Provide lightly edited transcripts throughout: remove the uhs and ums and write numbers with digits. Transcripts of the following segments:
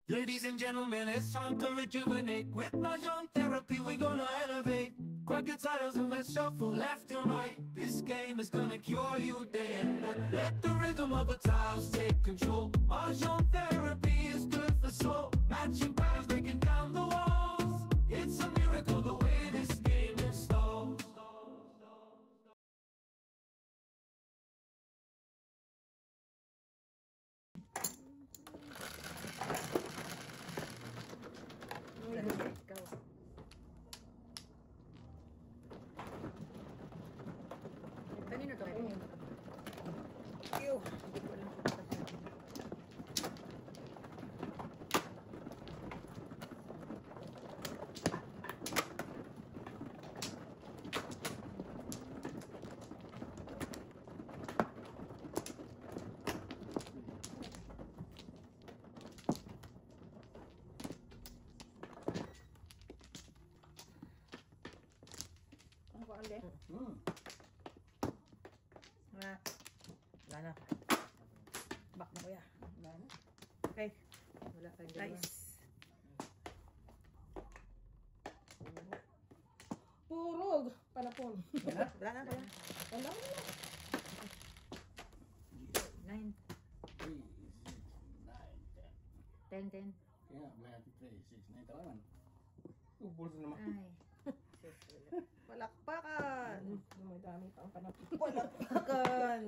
Ladies and gentlemen, it's time to rejuvenate. With Mahjong therapy, we're gonna elevate. Grab your titles and let's shuffle left and right. This game is gonna cure you day and night. Let the rhythm of the tiles take control. Mahjong therapy is good for soul. Matching patterns, breaking down the walls. It's a miracle the way this game installs. Kanino to? Ew. Hindi ko alam. Ano ba ande? Wala. Wala na. Back na kuya. Wala na. Okay. Wala kayong dalawa. Nice. Purog. Panapon. Wala na. Wala na. Wala na. 9, 3, 6, 9, 10. 10, 10. Kaya, may 3, 6, 9 tawanan. Ubol na naman. Ay. Palakpakan. Dumadami pa ang panapon. Palakpakan.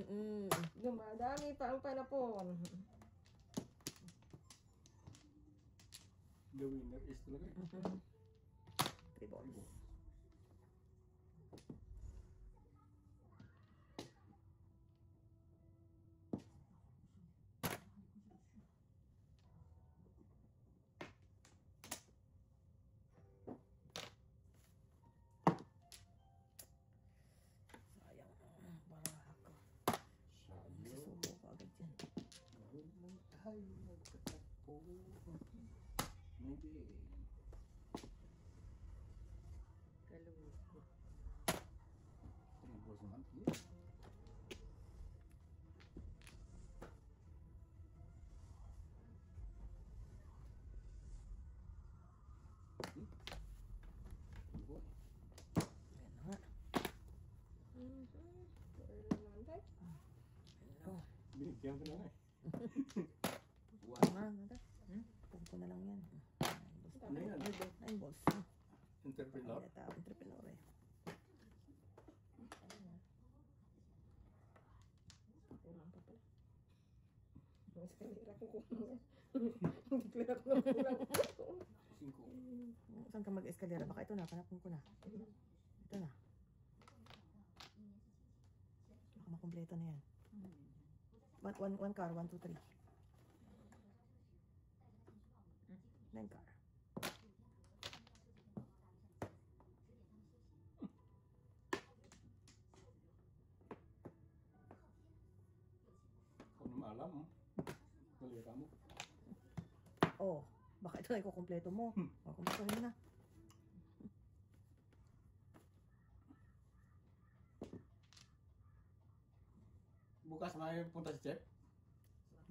Dumadami pa ang panapon. The winner is talaga. 3 balls. Sayang. Para ako. Susubo ko agad yan. Naman tayo nagtatakbo. Maybe. Kalubo. 3 balls naman. Yeah. Boy. Yan na nga. Hello. Binigyan ko na nga eh. Ano na? Pumpo na lang yan. Ano yan? 9 balls. Entrepreneur. Entrepreneur eh. Kulang pa pala. Mas kalira ko kulang. Hindi kalira ko lang kulang. 5. Saan ka mag-eskalera? Baka ito na, panapon ko na. Ito na. Baka makompleto na yan. One car, 1, 2, 3. 9 car. Kung naman alam mo. Kalira mo. Oh, baka ito na ikukompleto mo. O, kumpleto mo na. Bukas may punta si Chef.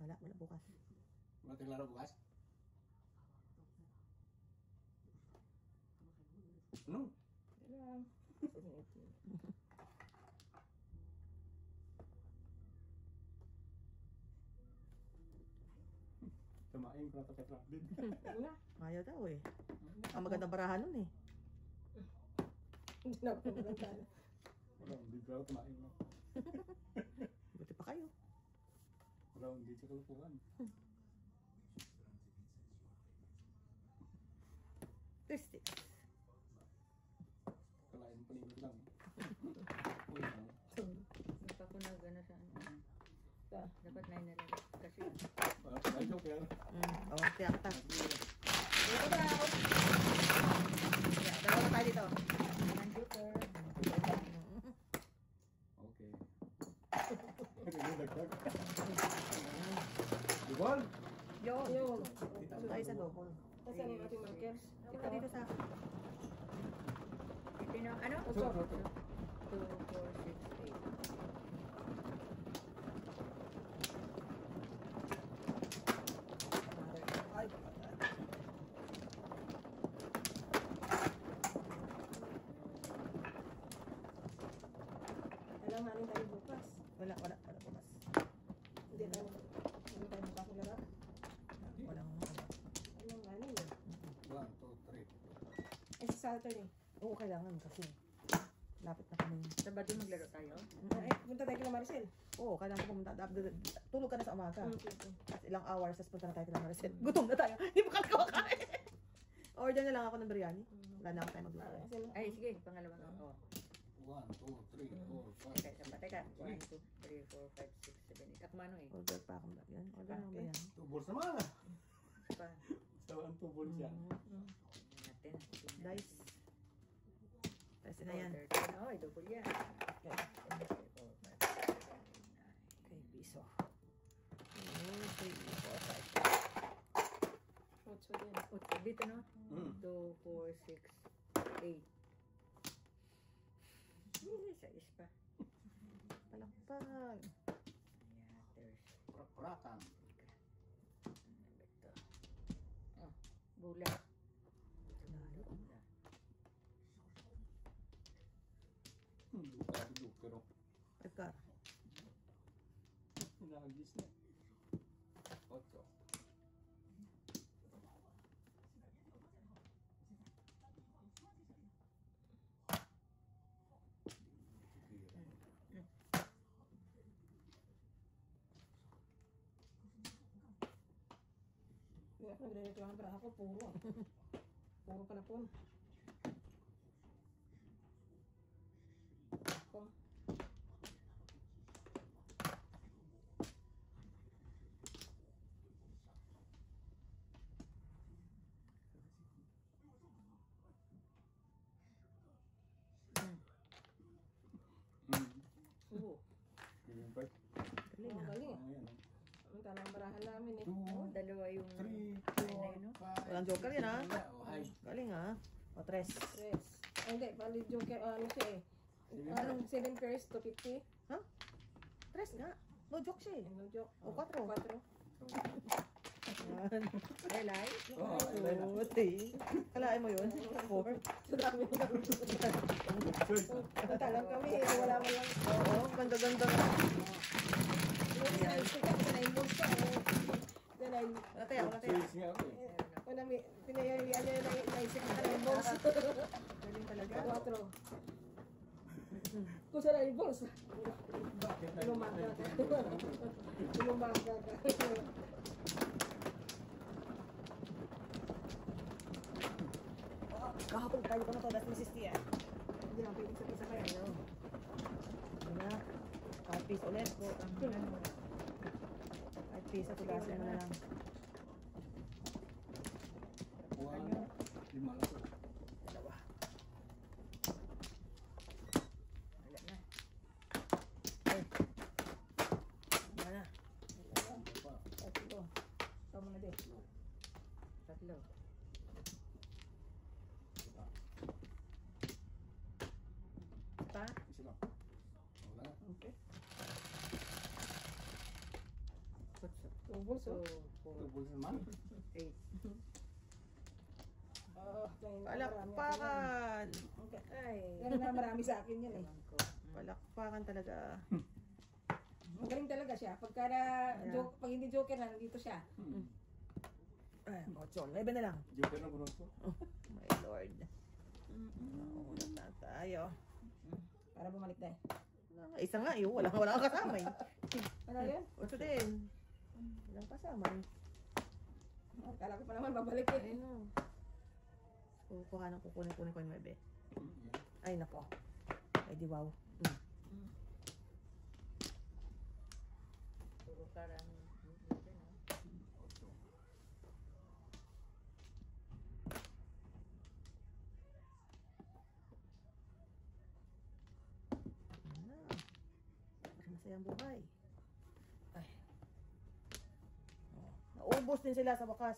Wala bukas. Wala tayong laro bukas. Ano? Samain ko na ito kay Trap din. Ayaw daw eh. Ang magandang barahan nun eh. Hindi na ako maganda. Wala, hindi ko tumain mo. Buti pa kayo. Wala, hindi siya kalupuan. 50. Kalain paligid lang. Uy, ano? Nagpapunaga na sa ano. Dapat 9 na lang. Kasi Wala, joke yan. Oh, tiyak ta. Dalawa na tayo dito. one joker. Okay. Dibol! Yo. Tayo sa double. Saan yung ating markers? Kita dito sa akin. Ito na, ano? 2, 4, 6, 8. Ay, Saturday. Oo, kailangan kasi. Lapit na kami. Sabado maglaro tayo. Ay, punta tayo kila Maricel. Oo, kailangan ko pumunta. Tulog ka na sa umaga. Okay. At ilang hours, tapos punta na tayo kila Maricel. Gutom na tayo. Hindi pa kami kumakain. Order na lang ako ng biryani. Wala na ako tayo magluto. Ay, sige, pangalawang. Oo. 1, 2, 3, 4, 5. Teka. 1, 2, 3, 4, 5, 6, 7, 8. Ako mano eh. Order pa ako. Yan. Order na ako biryani. 2 balls naman ah. Pa. Saan 2 balls yan? Natin. Dice. Dice na yan. 13. Oh, double yan. Okay. 3, 4, 5, 6, 7, 8, 9. Okay, piso. 2, 3, 4, 5. Otso din. Dito no? Mm. 2, 4, 6, 8. Sa ispa. Palakpak. Yatters. Prak-prakan. Ito. Oh, bula. Luka pero Pagka. nagis na. 8. Hindi ako nagre-reklamo pero ako puro. Puro ka na po. Ako. Oo. Yung 5. Galing Oh, ha. galing. Ayan. Ang tanang barahan namin eh. 2, Oh, dalawa yung 3, ay na yun, no? 4, 5. Walang joker yan, ah. Oh, hi. Galing ha. O, 3. Tres. Ay, hindi. Bali joker, ano siya eh. Anong 7 pairs to 50? 3 nga. No joke siya eh. Ano joke? O, 4. 4. Ay, lai. Oh, 1, 2, 3. Kalain mo yun? 4. Sa dami na kami. Talang kami eh. Wala man lang. Oo, ganda-ganda nga. Yung sinalistik ako sa 9 months pa. Wala tayo, wala tayo. Choice nga ako eh. Pinayayaan niya na naisip ka 9 months. Galing talaga. 4. Kung sa 9 months. Bakit na Lumaga ka. Lumaga ka. Kahapon tayo ko na to, that's Mrs. Tia. Hindi lang pwede sa isa kaya. Ano? Ano na? 5 piso ulit. 5 piso, tugasin mo na lang. Kuha na. 5 lang ko. Dalawa. Wala na. Wala na. Tatlo. Tama na din. Tatlo. Pa? Isa lang. Wala. Okay. Kutso. Tubol so. 2, 4, 2 balls naman. 8. Palakpakan! Okay. Ay. Yan na marami sa akin yan eh. Ewan ko. Palakpakan talaga. Magaling talaga siya. Pagka na joke, pag hindi joker na, nandito siya. Ay, 8. 11 na lang. Joker na bunot ko. My lord. Naunat na tayo. Para bumalik na eh. Isa nga, wala kang kasama eh. Ano yun? 8 din. Walang kasama eh. Kala ko pa naman babalik eh. Ayun o. Kukunin ko yung 9. Ay, nako. Ay, di wow. Puro karang. Ano na. Masayang buhay. Ay. Oh, naubos din sila sa wakas.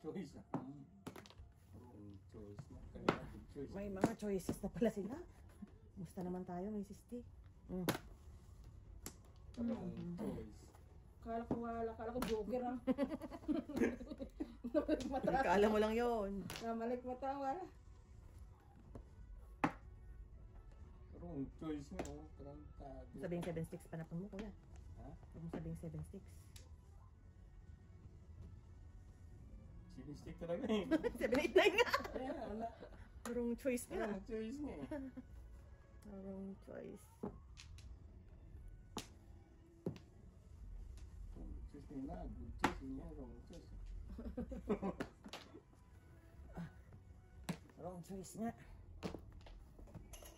Choice na. Choice na. Kanina, choice. May mga choices na pala sila. Musta naman tayo, may sisti. Choice. Kala ko wala, kala ko joker ah. Namalik mata. Kala mo lang yun. Namalik mata, wala. Wrong choice nga, oh. Tarantado. Sabing 7 sticks pa na mo, kuya. Ha? Huwag mo sabing 7 sticks. Sinistik talaga eh. 7, 8, 9 nga. Kaya, wala. Wrong choice nga. Wrong choice nga eh. Wrong choice. Wrong choice nga na. Good choice nga. Wrong choice. Wrong choice nga.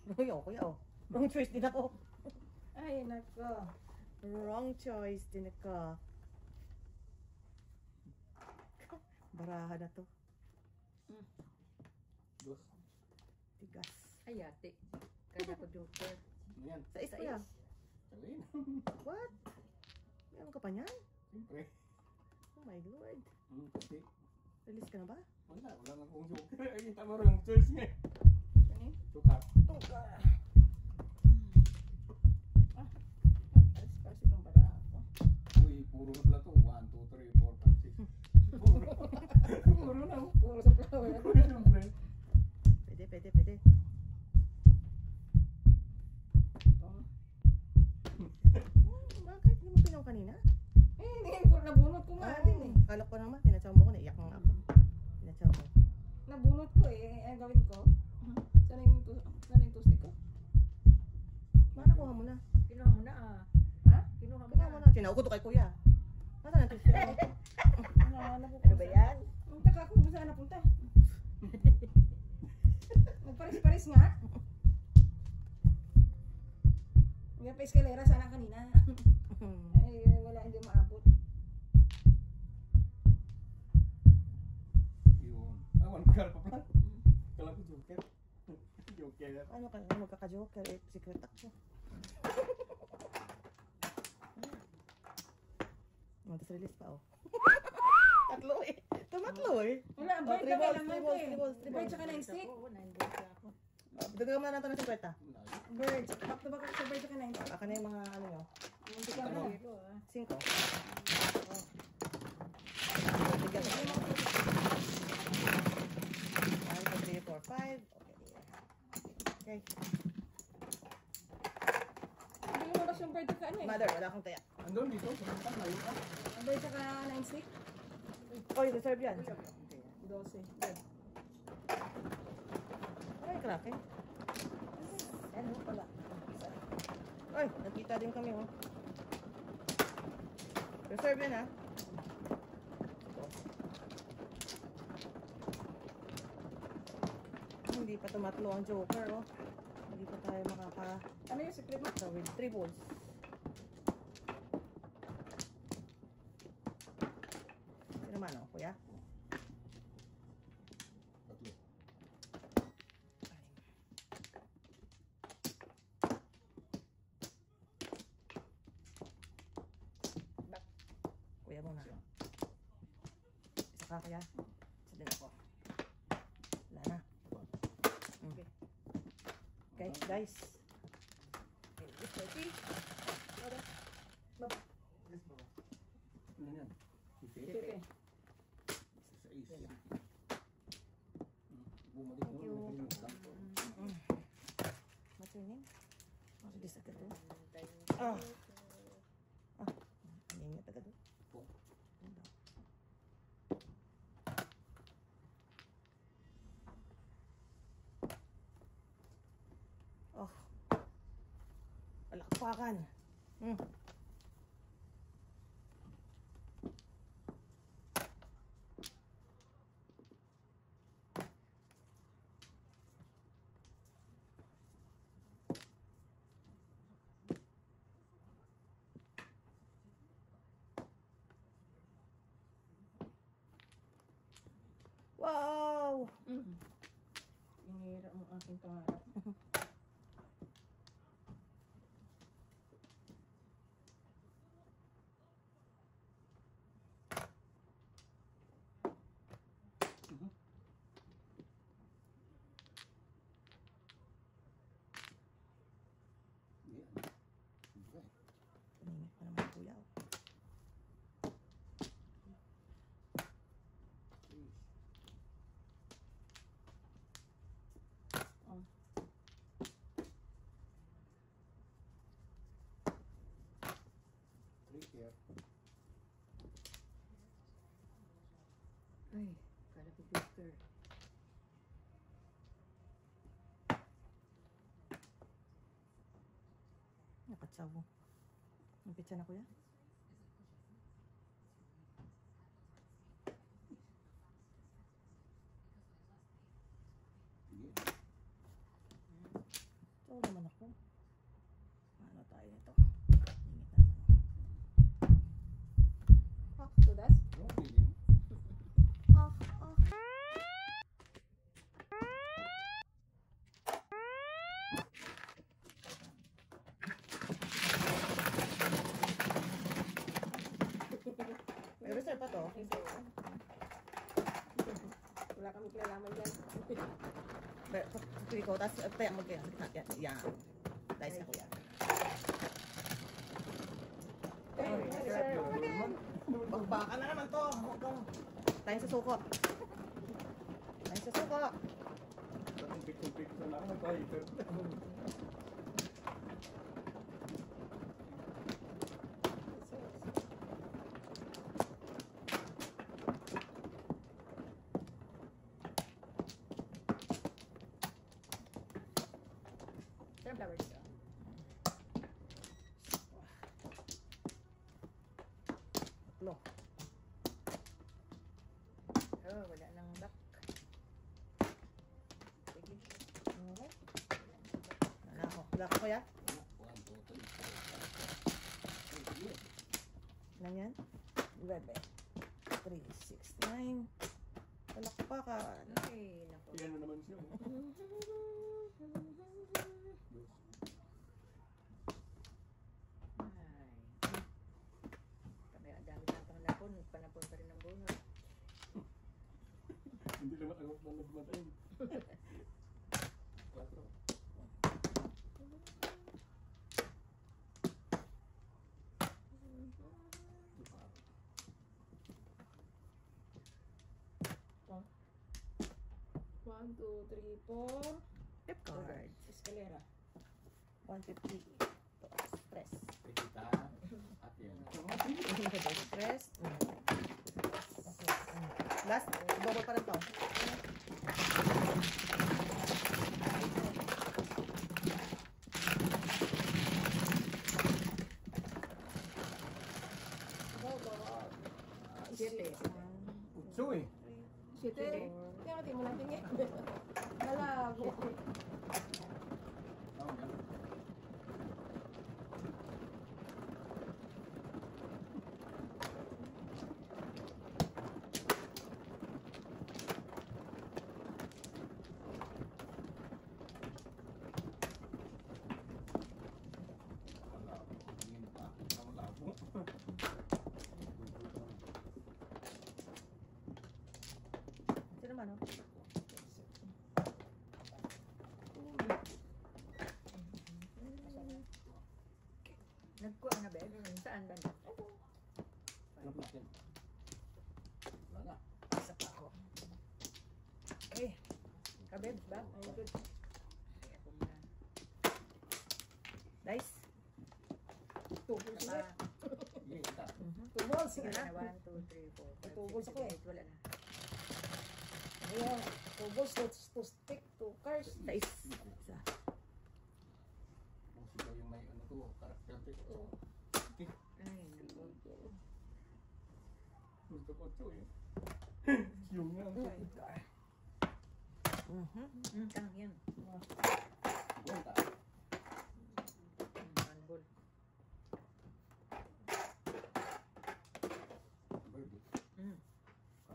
Uy, oh, kuya, oh. Wrong choice din ako. Ay, nako. Wrong choice din ako. Baraha na to. Dos. Tigas. Ay, ate. Kaya ko joker. Ano yan? Sa isa kuya. Talin. What? Meron ka pa niyan? Siyempre. Oh my lord. Kasi Release ka na ba? wala na akong joker. Ay, tama wrong choice nga eh. Kani? Tukat. Pares itong bara ako. Uy, puro na pala to. 1, 2, 3, 4, 5, 6. Puro. Puro na. Puro sa flower. Siyempre. Pwede. Bakit? Hindi mo pinaw kanina? Hindi ko nabunot ko nga din eh. Kala ko naman, pinatsaw mo ko, naiyak nga ako. Pinatsaw mo. Nabunot ko eh. Ang gawin ko. Sana yung toothpick ko? Mana kuha mo na. Kinuha mo na ah. Ha? Kinuha mo Kuha mo na. na. Tinawag ko to kay kuya. Nasaan ang tissue? Ano Ano ba yan? Ang taka ko kung saan napunta. Nagparis-paris nga. May pa-eskalera sana kanina. Ay, wala, hindi maabot. Yun. Ah, 1 car pa pala. Kala ko joker. Joker. Ano ka? Magkaka-joker? Eh, secret ako. Tapos release pa, oh. Tatlo eh. Tumatlo eh. Wala, Oh, bird three na balls, kailangan three ko balls, eh. three balls, three Bird balls. tsaka 9 stick. Oo, 9 days ako. Dagdagan mo na natin ng 50. Bird. Back to back ako sa bird tsaka 9 stick. Aka na yung mga ano nyo. Hindi ka mo. Zero ah. 5. Bigyan ko. 1, 2, 3, 4, 5. Okay. Hindi mo lumabas yung bird tsaka ano eh. Mother, wala akong taya. Andun dito. Sa layo ka. Ang bird tsaka 9 stick. Oy, reserve yan. 12. Bird. Ay, krake. Ano pala? Ay, nakita din kami, oh. Reserve yan, ha? Hindi pa tumatlo ang joker, oh. Hindi pa tayo Ano yung secret mo? makaka with 3 balls. Sino naman, oh, kuya? Tatlo. Kuya muna. Isa ka, kuya. Isa din ako. Wala na. Okay, guys. Ano yan? Pepe. Sa isa. Bumalik mo. Nakalimutan. What's your name? What's this agad, oh? Tayo. Ah. Ano yung agad, oh? Oh. Palakpakan. Wow! Hinihira mo aking pangarap. Paningit pa naman kuya, oh. Ay, kala ko booster. Nakatsaw mo. Ang pizza na kuya? Sige. Tsaw naman ako. Ano tayo nito? Ingit na naman. Tudas? Okay din. Ah, ah. May reserve pa to. Wala kami kilalaman dyan. Tuloy ko, tapos tayo mo kayo. Yan. Dice na kuya. Bakbaka na naman to. Tayo sa suko. Tayo sa suko. Tumpik-tumpik na lang ang tayo. Saan flowers ka? Tatlo. Oh, wala nang back. Sige. Okay. Wala ako. Wala ka kuya? 1, 2, 3, 4. Ilan yan? 11. 3, 6, 9. Palakpakan. Ay, naku. Kaya na naman siya. Ay. Kami, ang dami na panapon. Panapon pa rin ang bonus. Hindi naman ang nagmatayin. 4. One, two, three, four. Tip card. Escalera. 150. Stress. Kita. At yan. Stress. Last, double pa rin to. Oh, God. Siyete. Utso eh. Shit eh. Kaya natin mo natin eh. Malabo. Tama yan. Malabo. Tingin pa. Ang labo. Sino naman, oh? Nagkuha na ba? Saan ba? Ano pa natin? Wala na. Isa pa ako. Okay. Kabebs ba? Ay, good. Ay, ako muna. Dice. Tubol Isa sila. pa. Sige, kita. Tubol, Sige sige na. na. 1, 2, 3, 4, 5, Tubol 6, ako eh. 7, 8. Wala na. Ayan. Tubol, to stick, to cars. Dice. Isa. Kung sila yung may ano to, karakter to. Ay, naku. Gusto ko to eh. Yung nga. Tang yan. Gwenta. Handball.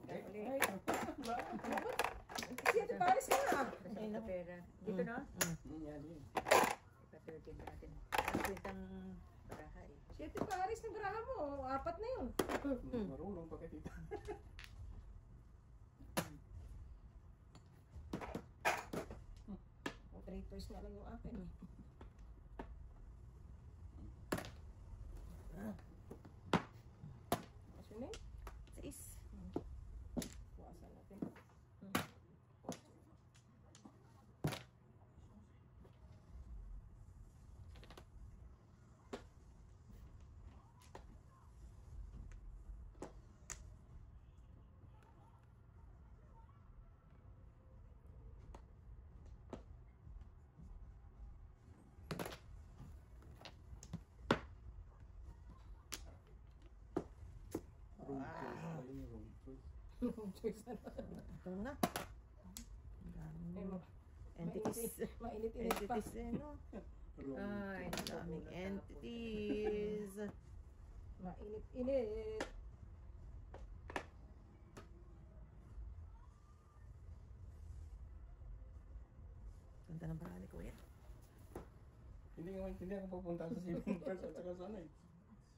Birthday. Ay, Okay. uli. Ay, Siete Paris ka na. Basta sa pera. Dito na. Yan yun. Ipa-13 natin. Ang kwentang baraha eh. Siete Paris na graha mo. Apat na yun. Marunong pa kita. O, 3 first na lang yung akin. Kasi na yun. Sais. Buwasan natin. Wrong choice. Ayun yung wrong choice. Choice na. Ito na. Ang daming Eh, entities. Mainit-init pa. Entities eh, no? Wrong Ay, ang choice. daming entities. Mainit-init. Ganda ng paraan ni Kuya. Hindi nga maintindihan kung pupunta sa saving first at saka sana eh.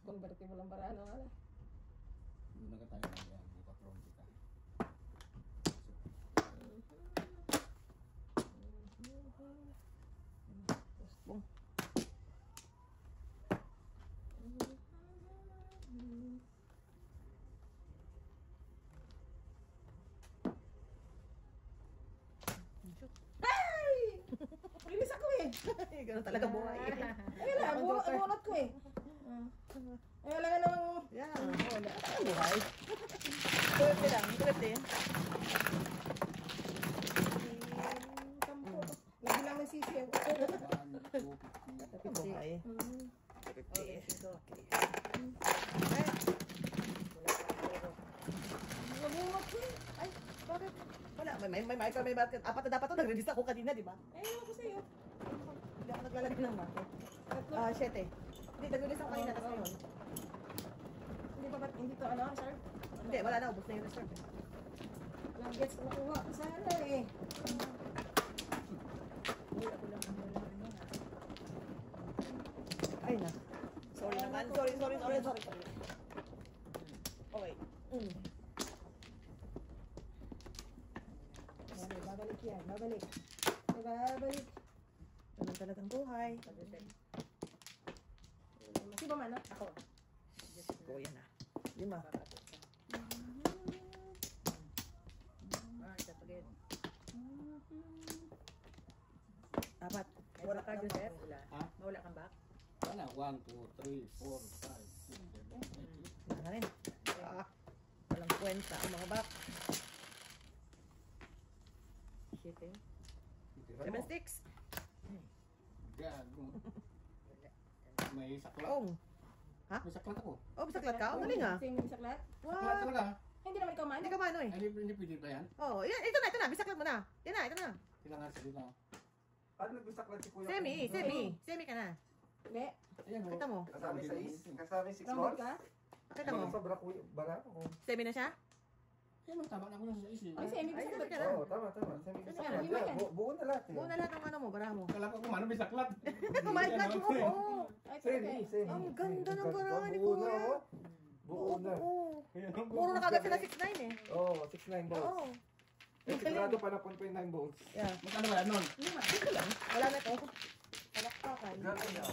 Convertible ang baraan. Ano? Doon na ka tayo na yan. Buka from kita. Boom. Ay! Linis ako eh. Ganun talaga buhay. Ayun na, bunot ko eh. Ayun lang namang Yan. Wala. Ang buhay. Swerte lang. Swerte. kampo. Lagi lang ng sisi. 1, 2, 50. Ang buhay. Okay, ito. Nabunot ko eh. Ay, bakit? Wala. May marker, may marker. Apat na dapat ito. Nag-release ako kanina, di ba? Ayun ako sa'yo. Hindi ako naglalagay ng marker. Tatlo. 7. Hindi, nag-release ako kanina. Tapos ngayon. Hindi pa ba't hindi to ano, sir? Hindi, wala na. Ubus na yung reserve. Lang gets ko nakuha ko sana eh. Wala ko lang ang wala ano na. Ay na. Sorry naman. Sorry. Okay. Babalik yan, babalik. Babalik. Ganun talagang buhay. Si ba man, no? Ako. Kuya na. 5. Ah, ito pagin. 4. Ay, wala ka, Joseph? Wala. Ha? Wala kang back? Sana 1, 2, 3, 4, 5, 6, 7, 8. Wala na rin. Walang kwenta ang mga back. 7. 7 sticks. Gago. May saklat. Oh. May saklat ako. Oh, bisaklat ka? Ang galing ah. Sing saklat? Saklat Wow. talaga. Hindi naman ikaw man. Hindi ka mano eh. Hindi pwede ba yan? Oh, ito na. Bisaklat mo na. Ito na. Kailangan sa dito. Ano nagbisaklat si Kuya? Semi ka na. Hindi. Ayan o. Kita mo. Kasama sa kasama 6 Rambut months? ka? Kita mo. Sobra Kuya, bara ako. Semi na siya? Yan ang tama na ako sa isip. Ay, semi Ay, saklat ka ka. na. Oo, tama. Semi bisaklat. Lima yan. Buo na lahat. Buo na lahat ng ano mo, bara mo. Kala ko kung ano may saklat. Kumalat mo. Oo. Ay, Semi. Ang ganda ng paraan ni Buo na, Kuya. oh. Buo na. Oo. Puro na kagad sila 6'9" eh. Oo, 6'9 volts. Oo. Eh, sigurado pa na 1.9 volts. Yeah. Magkano ba yan nun? Lima. Wala na to. Palakpakan. Grabe na.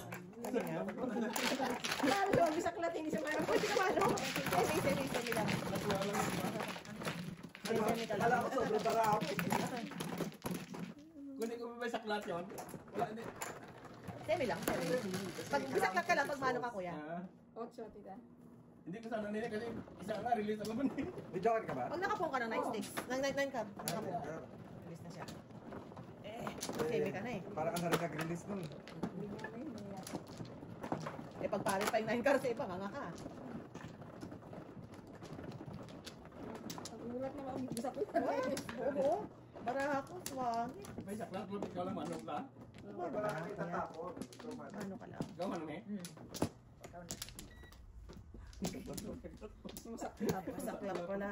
Lalo yung bisaklat, hindi siya mayroon. Pwede ka mano. Semi lang. Semi ka lang. Kala ko sobrang bara ako. Kung hindi ko may saklat yun, wala hindi. Semi lang. Pag bisaklat ka lang, pag mano ka kuya. Ah, 8, tita. hindi ko sana nila kasi isa nga release ang laban eh. Bidyokan ka ba? Pag nakaphone ka ng 9 sticks, ng 9 ka, nakaphone ka. Release na siya. Semi ka na eh. Para ka na rin nag-release nun. Eh pag palit pa yung 9 cards eh, panganga ka. Ang ulat na mga bisaklat. Oo. Bara ako, swagi. May saklat, kung ikaw lang manong ka. Para ka kita tapon. Ano ka lang. Ikaw manong eh. Ikaw na. Masaklap pala.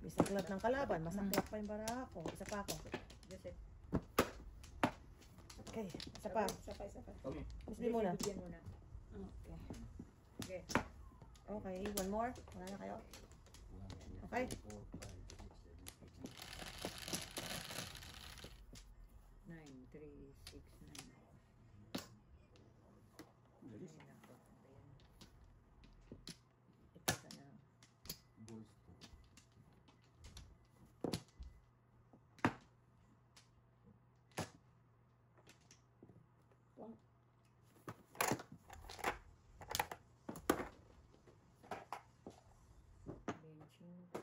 Bisaklat ng kalaban, masaklap pa yung bara ako. Isa pa ako. Joseph. Okay, isa pa. Isa pa. Okay. Miss B muna. Bigyan muna. Okay. Okay. Okay, one more. Wala na kayo. 1, 2, Okay. 3, 4, 5, 6, 7, 8. 9, 3, 6, 9. Bilis. Ay, nako. Ayan. Ito ka na. Boys to. Benching ko.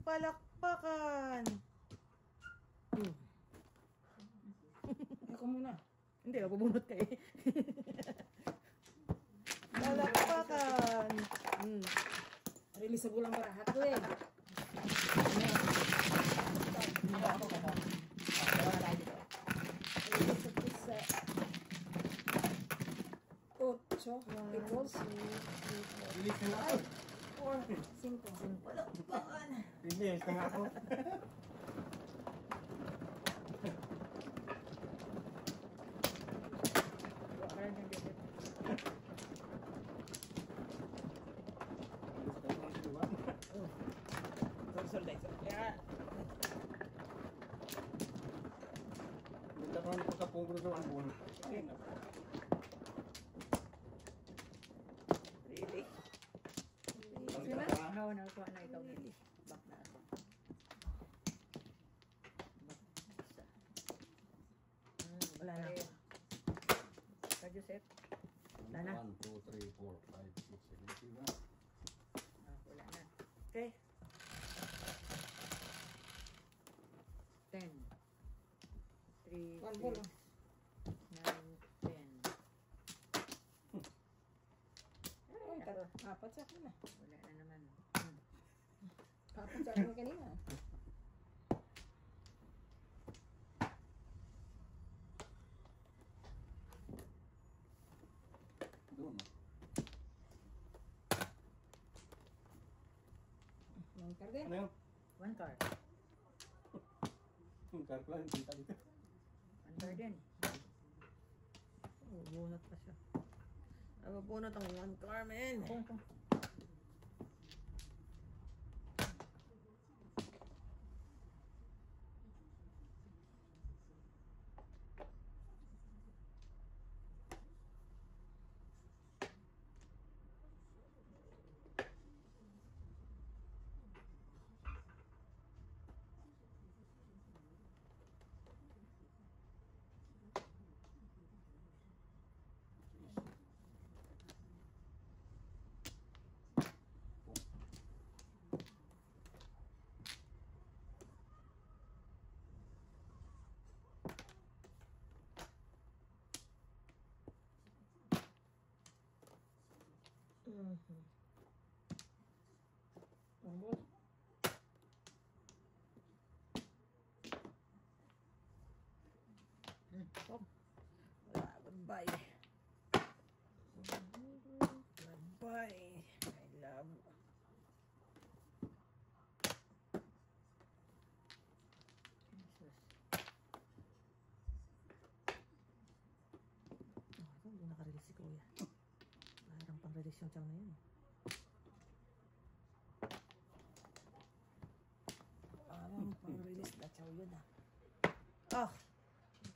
Palakpakan! Ako muna. Hindi, mabubunot ka eh. Palakpakan! Release sa bulang para hato eh. Release sa pisa. 8 equals Release na ako. 4, 5. Palakpakan! Release na ako. Parang yung dito. Minta ko na pagkapugro sa ang bulo. Really? No, nakuha na ikaw. Back na ako. Isa. Wala na. Pareho. Ka, Joseph? Wala na. 1, 2, 3, 4, 5, 6, 7, 8, 9. Wala na. Okay. 10. 3, One ball. 9, 10. Ay, apat sa akin na. Wala na naman. Apat sa akin kanina. Doon. Yung card din. Ano yun? 1 card. Yung card lang, hindi ka dito. 1 card din. Mabubunot pa siya. Mabubunot ang 1 Carmen. Kung. One ball. Wala, goodbye. Goodbye. I love. Hindi nakarelease si Kuya. Parang pang-release yung tiyang na yun. Parang pang-release na tiyaw yun ah. Oh!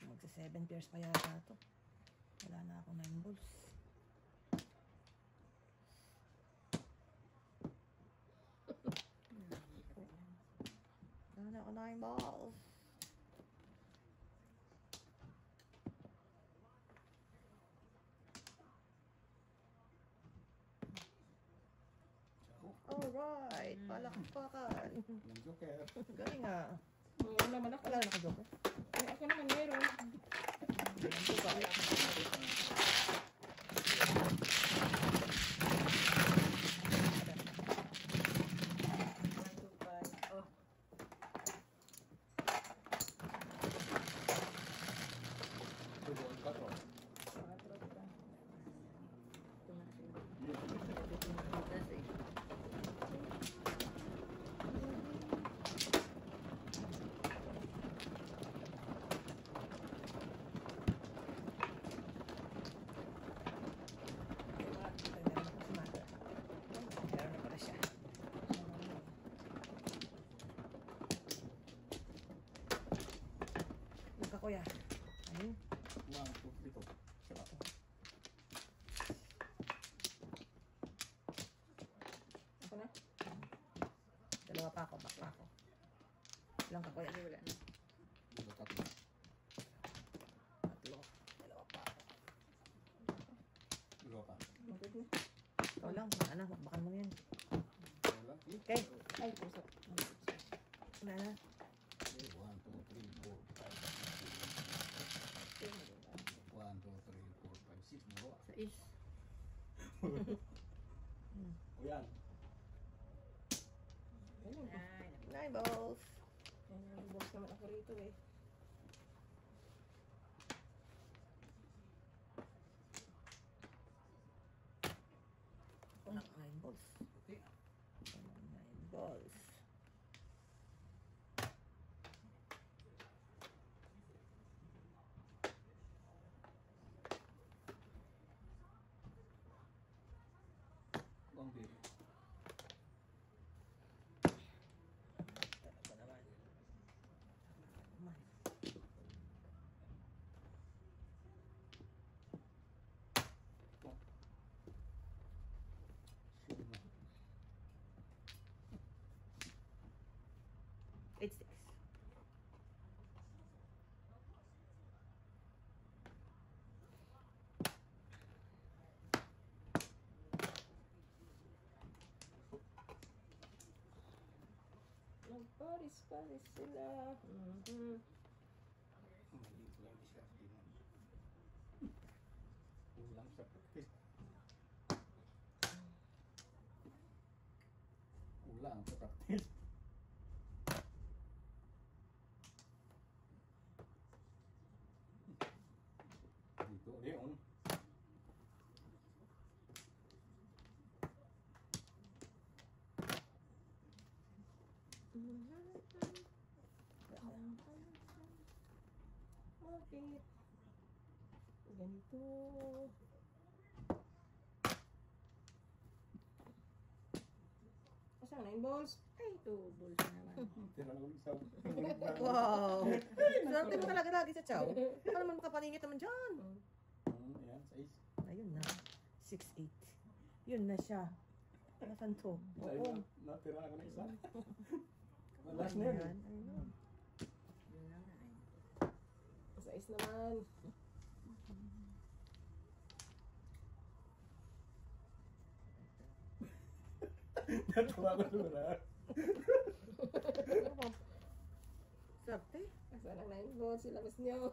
Magsa 7 pairs pa yata ito. Wala na ako 9 balls. Wala na ako 9 balls. Alright, palakpakan. Yung joker. Galing ah. Wala naman ako. Wala na nakajoker. Ay, ako naman meron. Oh, Doon ka to. tumakas eh. Meron na pala siya. Huwag ka kuya. Ayun. 1, 2, 3, 4. Sarap. Ako na. Dalawa pa ako, back pa ako. Ilang ka kuya? Wala na. Dito, tatlo. Tatlo. Dalawa pa ako. Dalawa pa. Magod na. Ikaw lang, ano, bakbakan mo na yan. Wala. Okay. Ay, puso. Wala na. 1, 2, 3, 4, 5, 6. 1, 2, 3, 4, 5, 6. Magawa. Sa is. O yan. Ayun. Nine balls. Ayun, yung boss naman ako rito eh. Walang 9 balls. Okay. Walang 9 balls. Ang big. Talaga naman. Naman. Sure na. 8-6. Nagparis-paris sila. Maliit lang diskarte mo. Kulang sa practice. Kulang sa practice. Dito, Leon. Bakit? Ganito. Asa na yung balls? Ay, two balls na naman. Tira lang ulit sa Wow! Swerte mo talaga lagi sa chow. Baka naman makapaningit naman dyan. Ayan, size. Ayun na. 6-8. Yun na siya. Nasaan to? Oo. Natira ako na isa. Last na yun. Ayan. Ayun. Yun na nga eh. Sa is naman. Natuwa ko sura. Swerte. Asa na 9 balls? Ilabas niyo.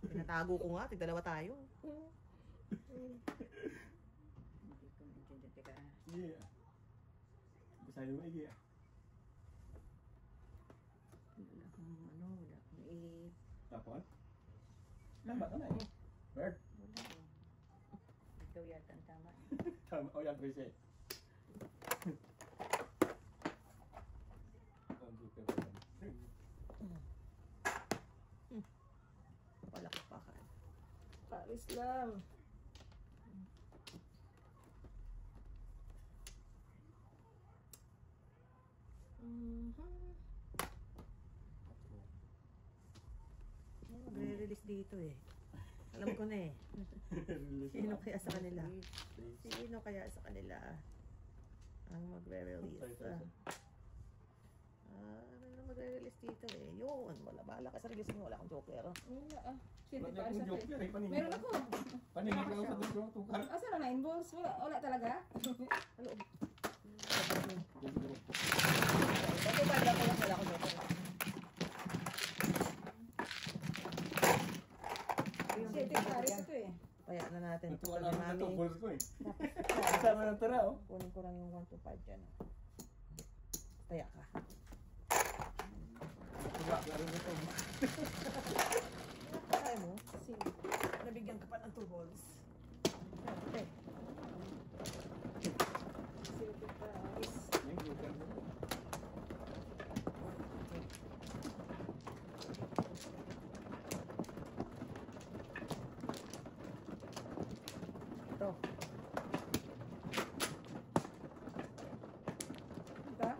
Tinatago ko nga. Tigdalawa tayo. Hindi ko maintindihan. Teka. Iya. Bisaya mo iya. Wala akong ano, wala akong Tapon? Lambat na eh. Bird. wala eh. Ikaw yata ang tama eh. Tama. O yan, Tracy. Computer ba yan? Palakpakan. Paris lang. Magre-release dito eh. Alam ko na eh. Sino kaya sa kanila? Sino kaya sa kanila ang magre-release? Ano na magre-release dito eh? Yun, wala. Bahala ka sa release mo. Wala akong joker. Wala ah. Siyete Wala pa akong isa joker eh. Paningin. Meron ako. Paningin lang sa dito. Tukar. Asa na 9 balls? Wala talaga? Ano? Dito. Ito ba? Wala akong joker. Siyete Paris ito eh. Kaya na natin. Natuwa lang ako Mami. na balls ko eh. Kasama ng tara oh. Kunin ko lang yung 1 to 5 dyan. Kaya ka. Tuwa, laro nito. Kaya mo? Sige. Nabigyan ka pa ng 2 balls. Okay. Siyete Paris. Yung joker mo. Ito. Diba?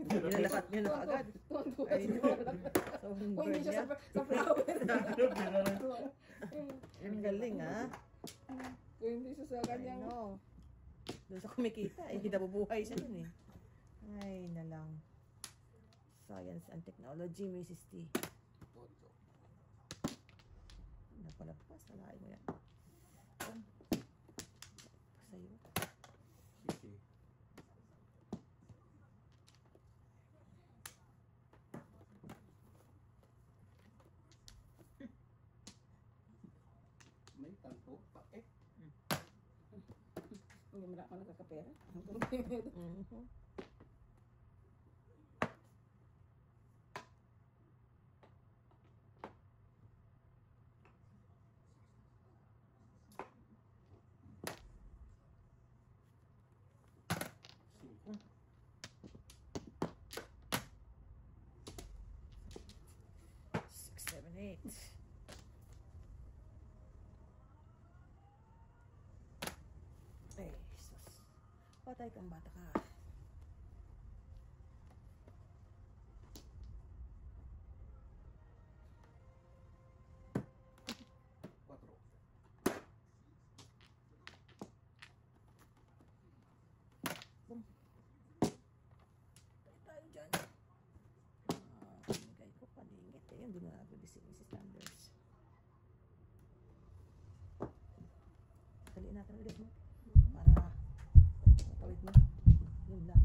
Yun na agad. Tuwan-tuwa Ay, siguro. so, Kung hindi siya niya. sa flower. Ang galing, ha? Kung hindi siya sa I kanyang... know. Doon sa kumikita, nabubuhay siya dun eh. Ay, nalang. Science and Technology, Mrs. T. Napalagpas, nalain mo yan. Oh. Sa'yo. Sige. May tanto pa eh. Hindi mo na ako nakakapera. Mhm. Cinco. 6, 7, 8. Ay, sus. Patay kang bata ka. Cuatro. Tayo dyan. Binigay ko paningit eh. Hindi na nabili si Mrs. Sanders. Daliin natin ulit mo. Para matawid mo. Yun lang.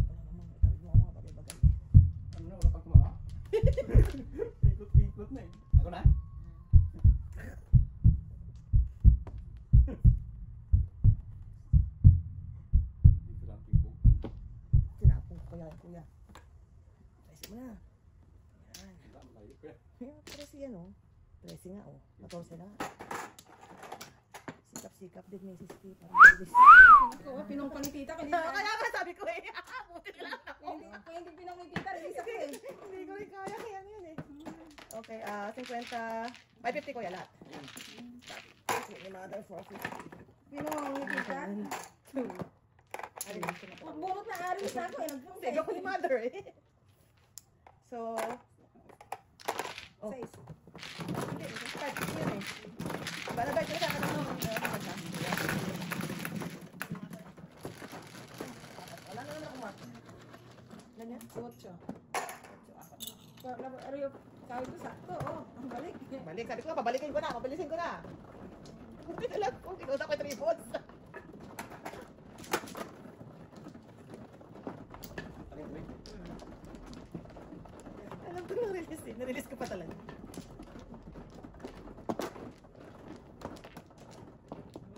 Wala namang matawid mo ang mga bagay-bagay. Ano na, wala pang tumama? Ikot-ikot na eh. Ako na? Dito lang tipo. Tinapong ko kaya, kuya. Presi mo na. Yan. Wala, malayo ko yan. Yan, presi yan oh. Presi nga oh. 14 na. Sikap-sikap din Mrs. T. Para mabilis. Ako, pinongko ni tita. Kaya Kaya nga sabi ko eh. Buti na lang ako. hindi pinong ni tita, release ako eh. Hindi ko rin kaya. Kaya yun eh. Okay, 50. 550 kuya lahat. Tapos ni mother 450. Pinong ni tita. Bunot na aris ako eh. Hindi, ako ni mother eh. So, oh. Size. Hindi, 550 yun eh. Balagay ko na sa wala na naman ako mark. Ganyan? 8. Pero sabi ko sakto, oh. Ang balik. Balik, sabi ko nga, pabalikin ko na, pabilisin ko na. Hindi na lang kung kinuha ko yung 3 volts. Alin, alin. Alam ko na-release eh. Na-release ko pa talaga.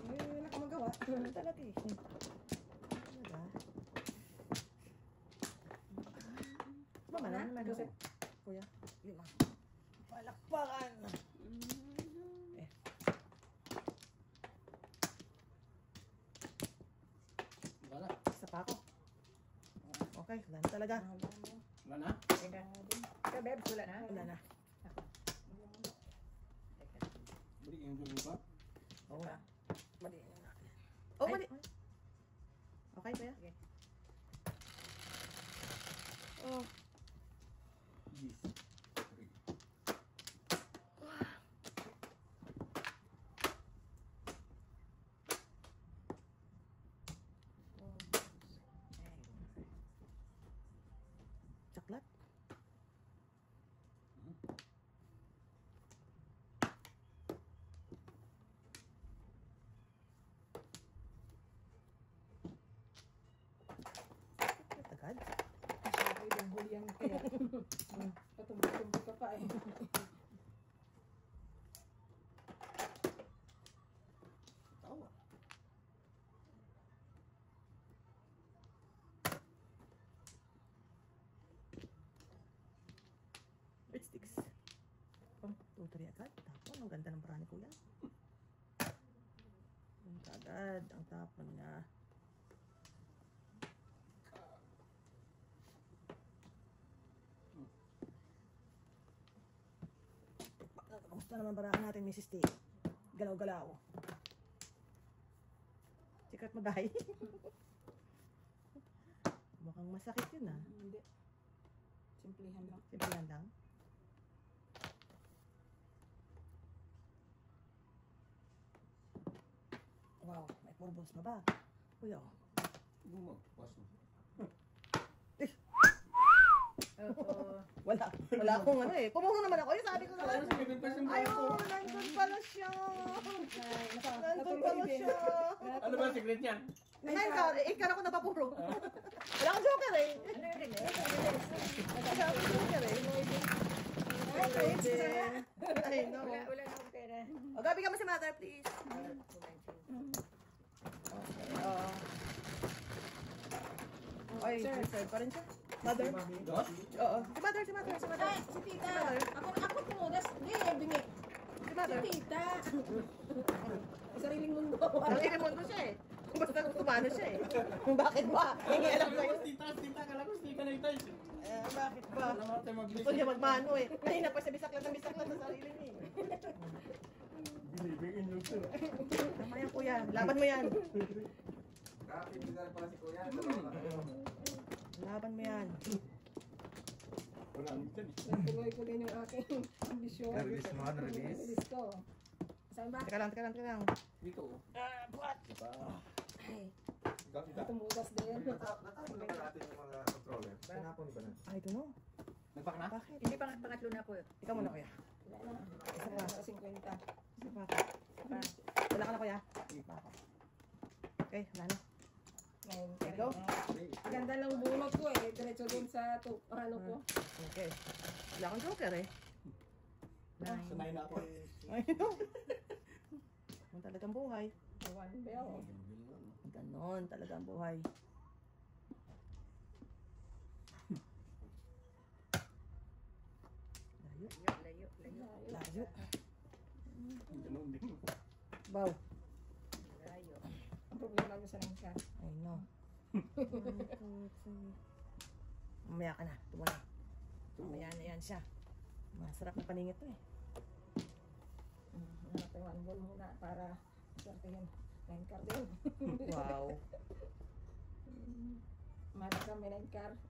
Wala ka magawa. Ano talaga eh. Diba? Mama na naman ako. Kuya, 5. Palakpakan! Eh. Wala na. Isa pa ako. Okay, wala na talaga. Wala na? Ikaw, Bebs, wala na? Wala na. Balik yung dulo ba? Oo na. Mali yun natin. Oh, mali. Okay, kuya? Okay. Oh. Yes. Coklat? Agad? Sabi, yung buliyan kaya. Patumbok-tumbok ka pa eh. Tawa. Breadsticks. Oh, 2-3 agad. Tapon, ang ganda ng parani kuya. Yung agad, ang tapon niya. Kamusta naman barahan natin, Mrs. T? Galaw-galaw. Sikat mo dahil. Mukhang masakit yun ah. Hindi. Simplihan lang. Simplihan lang. Wow, may 4 balls pa ba? Uy, oh. Bumagpas mo. Oo. Wala akong ano eh. Pumuno naman ako. Sabi ko naman. Ayun, nandun pala siya. Nandun pala siya. Ano ba ang secret niyan? Ngayon ka, ikaw ako napapuro. Wala akong joker eh. Ano yung release? Wala akong joker eh. Ay, no. Wala na akong pera. O, gabi ka mo si mother, please. Ay, reserve pa rin siya. Mother? Dos? Oo. Si mother. Ay, si tita. Ako tumudas. Hindi, bingi. Si mother. Si tita. Sariling mundo. Ang inimundo siya eh. Kung basta kumano siya eh. Bakit ba? Hindi alam ko yun. Tita, kala ko stika na ito. Bakit ba? Alam mo tayo mag-bless. Gusto niya magmano eh. Kanina pa siya bisaklat sa sarili niya eh. Believing in you, sir. Tama yan kuya. Laban mo yan. Laban mo yan. Wala nang dyan. Natuloy ko din yung aking ambisyon. Release mo, release. Release ko. Saan ba? Teka lang. Dito. Buat. Diba? Ay, Ganda. tumudas din. Natapon na natin yung mga controller. Tinapon ba na? I don't know. Nagpak na? Bakit? Hindi pangatlo na po. Ikaw muna kuya. Wala na. Isa pa. 50. Isa pa. Wala ka na kuya. Okay, wala na. Ngayon, Okay, go. ganda lang bunot ko eh. Diretso din sa ano ko. Okay. Wala akong joker eh. Sanay na ako. Ay, no. Ang talagang buhay. One bell. Ganon talagang buhay. Layo. Layo. Ganun din. Bow. Layo. Ang problema ko sa langka. I know. Mamaya ka na. Tumula. Mamaya na yan siya. Masarap na paningit to eh. Hanap tayo one ball muna para sortihin. 9 card din. Wow. Mara kami 9 card.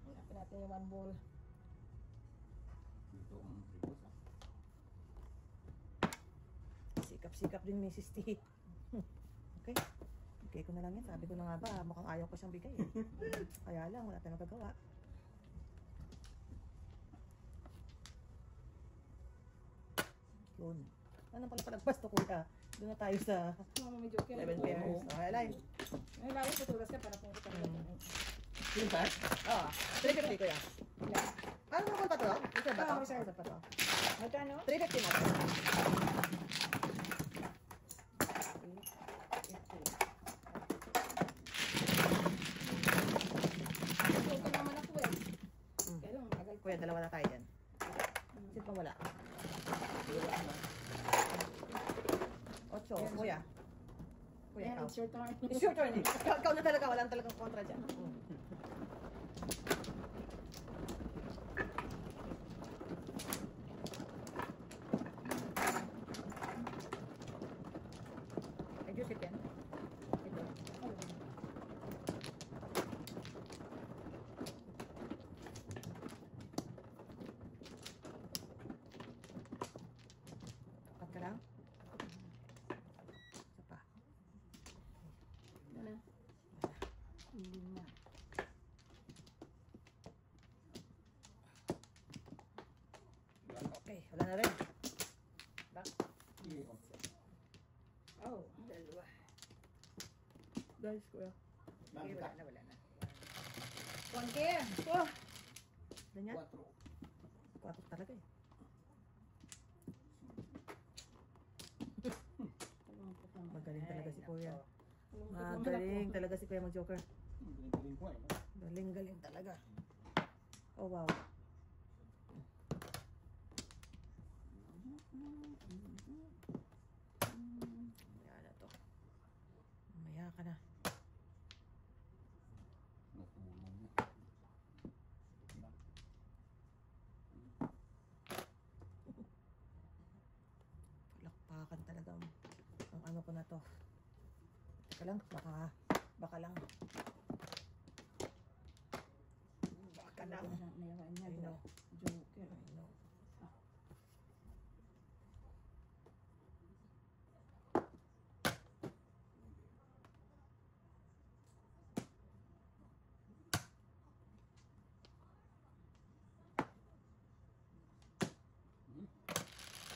Hanapin natin yung one ball. Dito ang ribos, ah. Sikap din Mrs. T. Okay. Bigay ko na lang yan. Sabi ko na nga ba, mukhang ayaw ko siyang bigay eh. Kaya lang, wala tayong magagawa. Yun. Ano pala palagpas to kuya? Doon na tayo sa May joker. 11 pairs. Okay, alay. Ay, lalo tutulas ka para pumunta ka. Yung tayo? Oo. 350 kuya. Ano mo pa to? Isa ba to? Oo, isa. Isa pa to. Magkano? 350 na. Joker naman ako eh. Kaya lang, magal ko. Kuya, dalawa na tayo dyan. Sit pa wala. 8, kuya. Kuya, Ayan, ikaw. it's your turn. It's your turn eh. Ikaw na talaga, wala na talagang kontra dyan. Ay, Joseph yan. Ito. Tapat ka lang. Isa pa. Ano? Hindi na. Okay, wala na rin. Sige, oh. Oh. Dalawa. Guys, kuya. Okay, Nagka. wala na. One care. Oh! Ganyan? 4. 4 talaga eh. Magaling talaga si kuya. Magaling talaga si kuya mag-joker. Galing ko eh. no? Galing talaga. Oh, wow. Mamaya na to. Mamaya ka na. Natulong niya. Palakpakan talaga ang ano ko na to. Teka lang, baka Baka lang. Baka lang. Nayawain niya. I know. Joker. I know.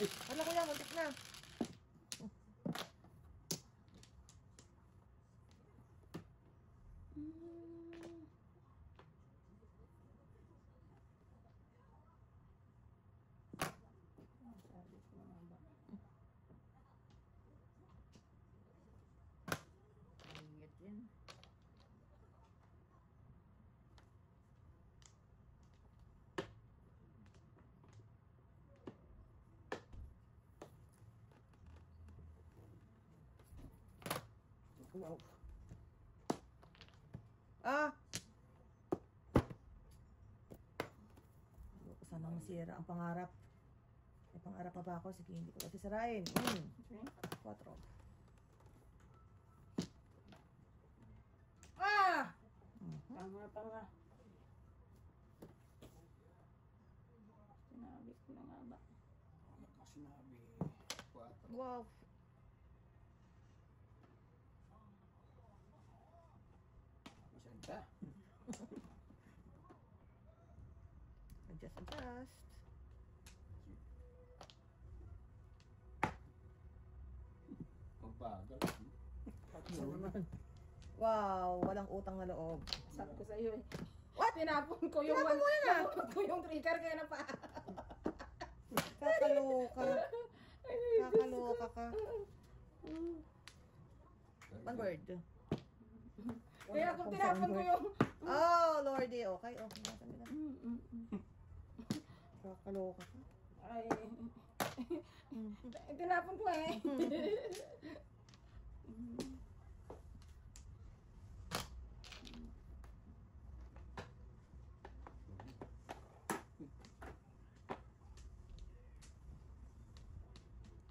Hala ko yan, muntik na. Ingat yan. Wow. Ah! Sana masira ang pangarap. May pangarap pa ba ako? Sige, hindi ko kasi sirain. 4. Ah! Tama pa nga. Sinabi ko na nga ba? Ano ka sinabi? 4. Wow. Masanda. Adjust. Magbagal. Wow, walang utang na loob. Sabi ko sa iyo eh. What? Tinapon ko yung Tinapon mo yan, ah? tinapon ko yung trigger kaya na pa. Kakaloka. Kakaloka ka. One word. Kaya kung tinapon ko yung... Oh, Lordy. Okay, okay. Nasa nila. Kakaloka ka. Ay. Tinapon ko eh.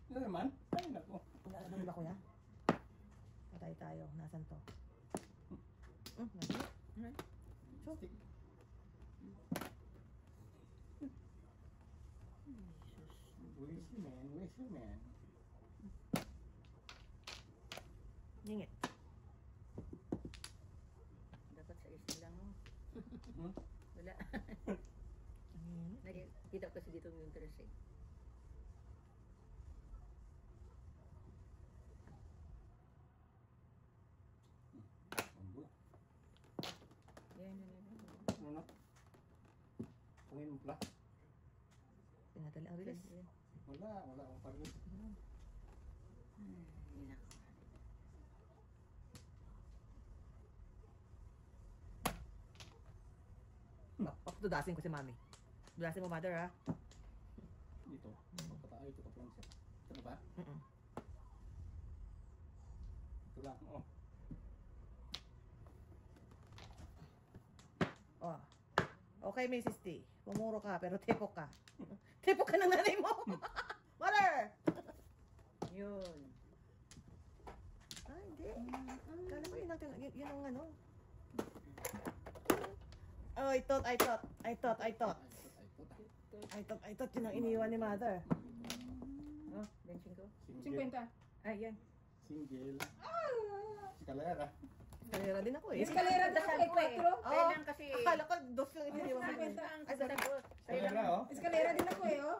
Ano naman? Ay, nako. Ano ba kuya? Patay tayo. Nasaan to? So, Stick. Where's your man? Where's your man? Ningit. Dapat sa isa lang. Oh. Hmm? Wala. Ningit. Nakita ko kasi dito yung interest eh. Ambo. Yan. Ano na? Pungin mo pala? Pinadali ang bilis. Wala akong pagod. Inak. Dudasin ko si mami. Dudasin mo, mother, ha? Dito. Patay ito ka lang siya. Ito na ba? Ito lang. Oh. Oh. Okay, Mrs. T. Pumuro ka, pero tepok ka. Tepok ka ng nanay mo. Mother! Yun. Ah, hindi. Kala ko yun ang ano. Oh, I thought. Ay, Yun ang iniwan ni mother. Oh, benching ko. 50. Ah, yan. Single. Escalera. Eskalera din ako eh. Eskalera din ako eh, 4. Kaya lang kasi... Akala ko dos yung iniwan mo. Ay, sagot. Escalera, oh. Eskalera din ako eh, oh.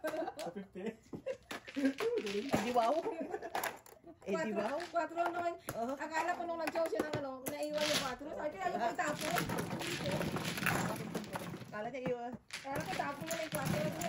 Sa 50. Di wow. Di wow. 4 naman. Oh. Akala ko nung nag-show siya ng ano, naiwan yung 4. Sabi ko, ayaw ko tapon. Akala niya iwan. Akala ko tapon mo na yung 4.